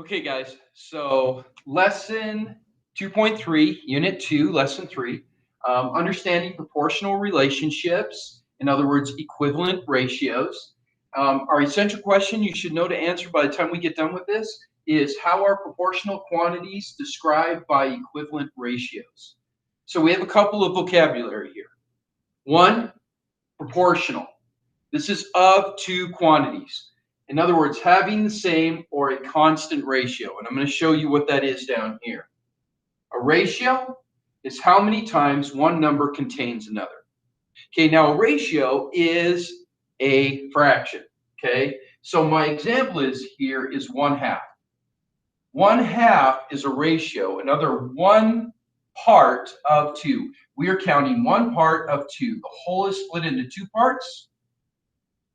Okay, guys, so lesson 2.3, unit 2, lesson 3, understanding proportional relationships, in other words, equivalent ratios. Our essential question you should know to answer by the time we get done with this is how are proportional quantities described by equivalent ratios? So we have a couple of vocabulary here. One, proportional. This is of two quantities. In other words, having the same or a constant ratio. And I'm going to show you what that is down here. A ratio is how many times one number contains another. Okay, now a ratio is a fraction. Okay, so my example is 1/2. 1/2 is a ratio, another one part of two. We are counting one part of two. The whole is split into two parts,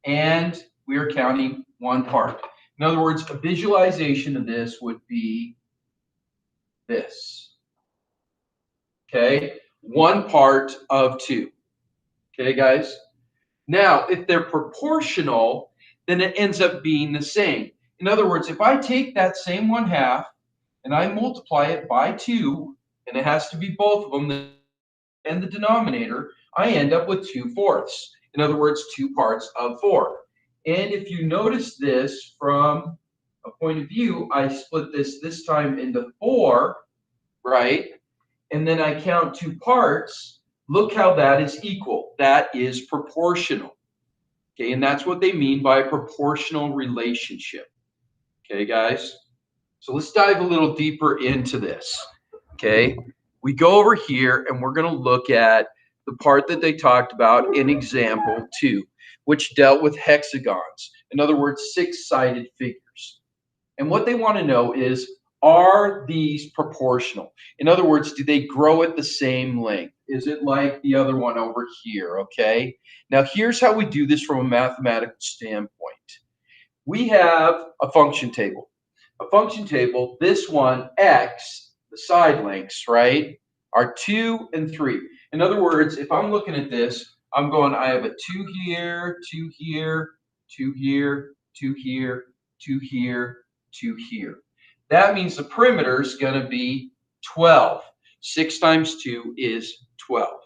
and we are counting one part. In other words, a visualization of this would be this. Okay, one part of two. Okay, guys? Now, if they're proportional, then it ends up being the same. In other words, if I take that same 1/2 and I multiply it by 2, and it has to be both of them, and the denominator, I end up with 2/4. In other words, 2 parts of 4. And if you notice this from a point of view, I split this time into 4, right? And then I count 2 parts. Look how that is equal. That is proportional. Okay, and that's what they mean by a proportional relationship. Okay, guys? So let's dive a little deeper into this. Okay, we go over here and we're going to look at the part that they talked about in example 2, which dealt with hexagons. In other words, 6-sided figures. And what they want to know is, are these proportional? In other words, do they grow at the same length? Is it like the other one over here? Okay, now here's how we do this from a mathematical standpoint. We have a function table. A function table, this one, x, the side lengths, right, are 2 and 3. In other words, if I'm looking at this, I'm going, I have a 2 here, 2 here, 2 here, 2 here, 2 here, 2 here. That means the perimeter is going to be 12. 6 times 2 is 12.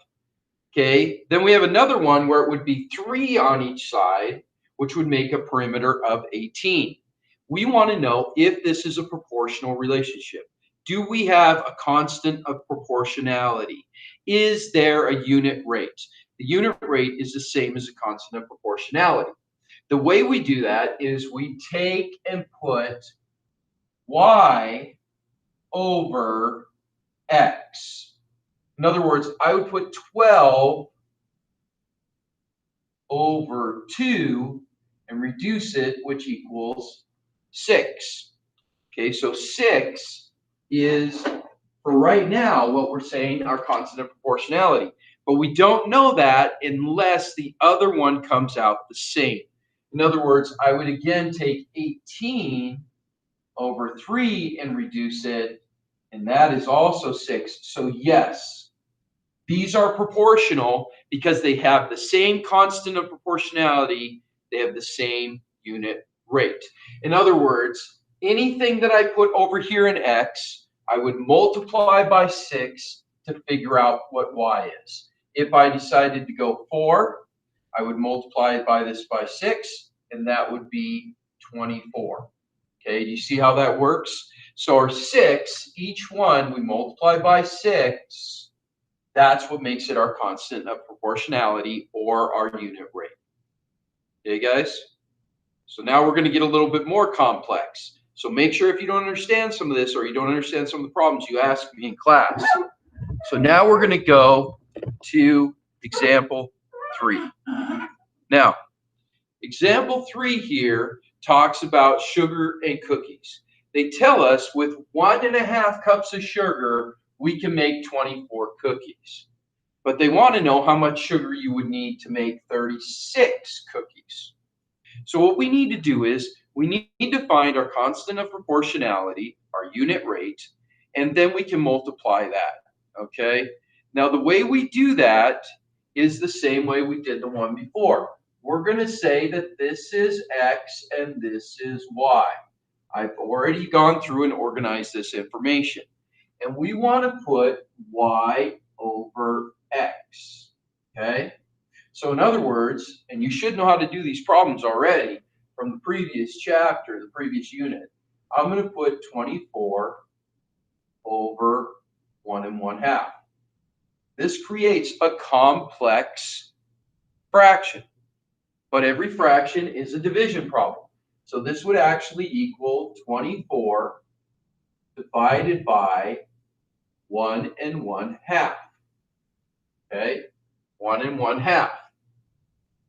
Okay, then we have another one where it would be 3 on each side, which would make a perimeter of 18. We want to know if this is a proportional relationship. Do we have a constant of proportionality? Is there a unit rate? The unit rate is the same as a constant of proportionality. The way we do that is we take and put y over x. In other words, I would put 12 over 2 and reduce it, which equals 6. Okay, so 6 is, for right now, what we're saying, our constant of proportionality. But we don't know that unless the other one comes out the same. In other words, I would again take 18 over 3 and reduce it, and that is also 6. So yes, these are proportional because they have the same constant of proportionality. They have the same unit rate. In other words, anything that I put over here in x, I would multiply by 6 to figure out what y is. If I decided to go 4, I would multiply it by this by 6, and that would be 24. Okay, do you see how that works? So our 6, each one, we multiply by 6. That's what makes it our constant of proportionality or our unit rate. Okay, guys? So now we're going to get a little bit more complex. So make sure if you don't understand some of this or you don't understand some of the problems, you ask me in class. So now we're going to go to example 3. Now, example 3 here talks about sugar and cookies. They tell us with 1.5 cups of sugar, we can make 24 cookies. But they want to know how much sugar you would need to make 36 cookies. So what we need to do is we need to find our constant of proportionality, our unit rate, and then we can multiply that, okay? Now the way we do that is the same way we did the one before. We're going to say that this is x and this is y. I've already gone through and organized this information. And we want to put y over x, okay? So in other words, and you should know how to do these problems already from the previous chapter, the previous unit, I'm going to put 24 over 1 1/2. This creates a complex fraction, but every fraction is a division problem. So this would actually equal 24 divided by 1 1/2. Okay, 1 1/2.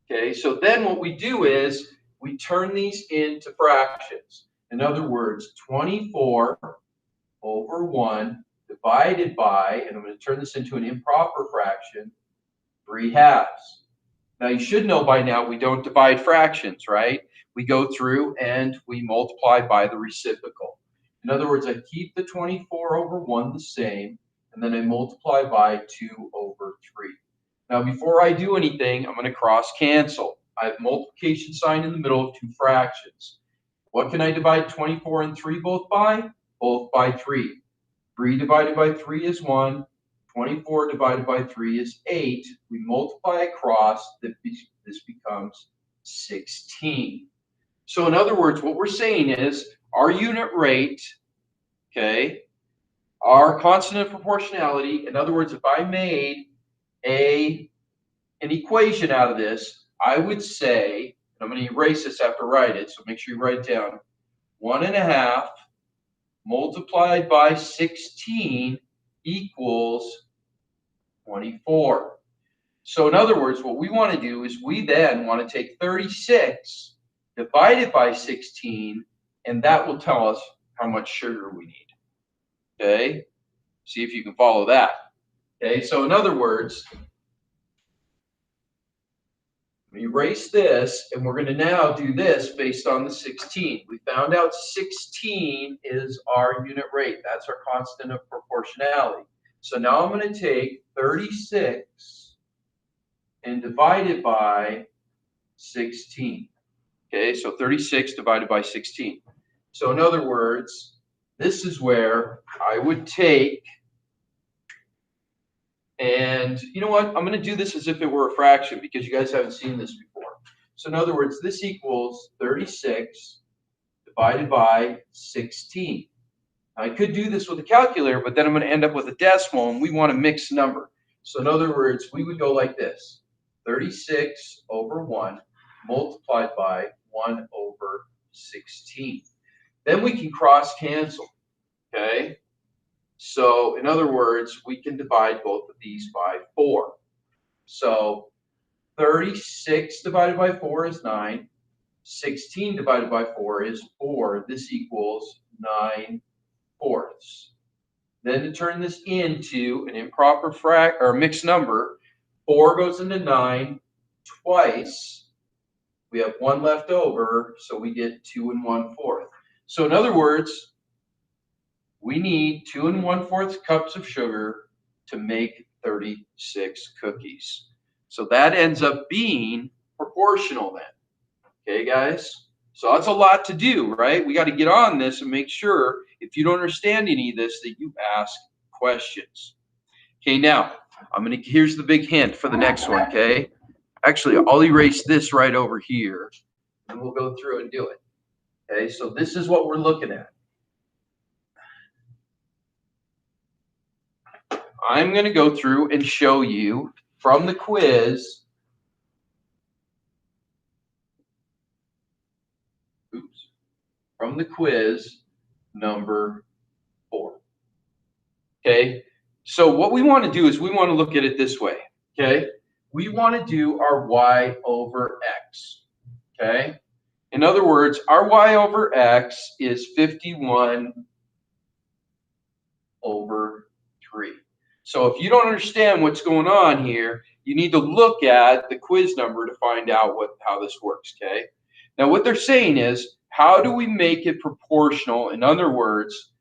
Okay, so then what we do is we turn these into fractions. In other words, 24 over 1 divided by, and I'm going to turn this into an improper fraction, 3/2. Now you should know by now we don't divide fractions, right? We go through and we multiply by the reciprocal. In other words, I keep the 24 over 1 the same, and then I multiply by 2 over 3. Now before I do anything, I'm going to cross cancel. I have multiplication sign in the middle of two fractions. What can I divide 24 and 3 both by? Both by 3. 3 divided by 3 is 1. 24 divided by 3 is 8. We multiply across, this becomes 16. So in other words, what we're saying is our unit rate, okay, our constant of proportionality, in other words, if I made an equation out of this, I would say, I'm going to erase this after I write it, so make sure you write it down, 1 1/2 multiplied by 16 equals 24. So in other words, what we want to do is we then want to take 36 divided by 16, and that will tell us how much sugar we need. Okay? See if you can follow that. Okay, so in other words, we erase this, and we're going to now do this based on the 16. We found out 16 is our unit rate. That's our constant of proportionality. So now I'm going to take 36 and divide it by 16. Okay, so 36 divided by 16. So in other words, this is where I would take, and you know what? I'm going to do this as if it were a fraction because you guys haven't seen this before. So in other words, this equals 36 divided by 16. I could do this with a calculator, but then I'm going to end up with a decimal, and we want a mixed number. So in other words, we would go like this. 36 over 1 multiplied by 1 over 16. Then we can cross cancel, okay? So in other words, we can divide both of these by 4. So 36 divided by 4 is 9. 16 divided by 4 is 4. This equals 9/4. Then to turn this into an improper or mixed number, 4 goes into 9 twice. We have 1 left over, so we get 2 1/4. So in other words, we need 2 1/4 cups of sugar to make 36 cookies. So that ends up being proportional then. Okay, guys? So that's a lot to do, right? We got to get on this and make sure if you don't understand any of this that you ask questions. Okay, now here's the big hint for the next one, okay? Actually, I'll erase this right over here and we'll go through and do it. Okay, so this is what we're looking at. I'm going to go through and show you from the quiz. From the quiz number 4. Okay, so what we want to do is we want to look at it this way. Okay, we want to do our y over x. Okay, in other words, our y over x is 51 over 3. So if you don't understand what's going on here, you need to look at the quiz number to find out how this works, okay? Now what they're saying is, how do we make it proportional? In other words,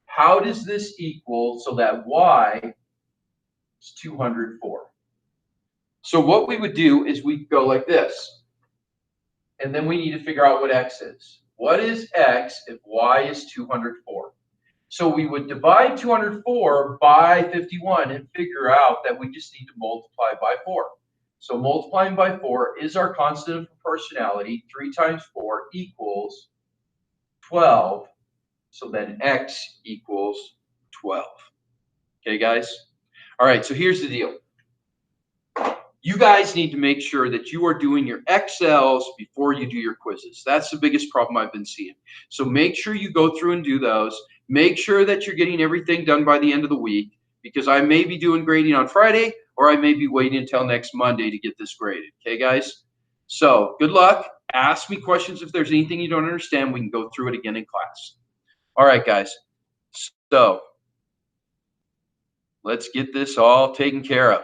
how does this equal so that y is 204? So what we would do is we go like this. And then we need to figure out what x is. What is x if y is 204? So we would divide 204 by 51 and figure out that we just need to multiply by 4. So multiplying by 4 is our constant of proportionality. 3 times 4 equals 12. So then x equals 12. Okay, guys? All right, so here's the deal. You guys need to make sure that you are doing your Excels before you do your quizzes. That's the biggest problem I've been seeing. So make sure you go through and do those. Make sure that you're getting everything done by the end of the week, because I may be doing grading on Friday, or I may be waiting until next Monday to get this graded. Okay, guys? So good luck. Ask me questions if there's anything you don't understand. We can go through it again in class. All right, guys. So let's get this all taken care of.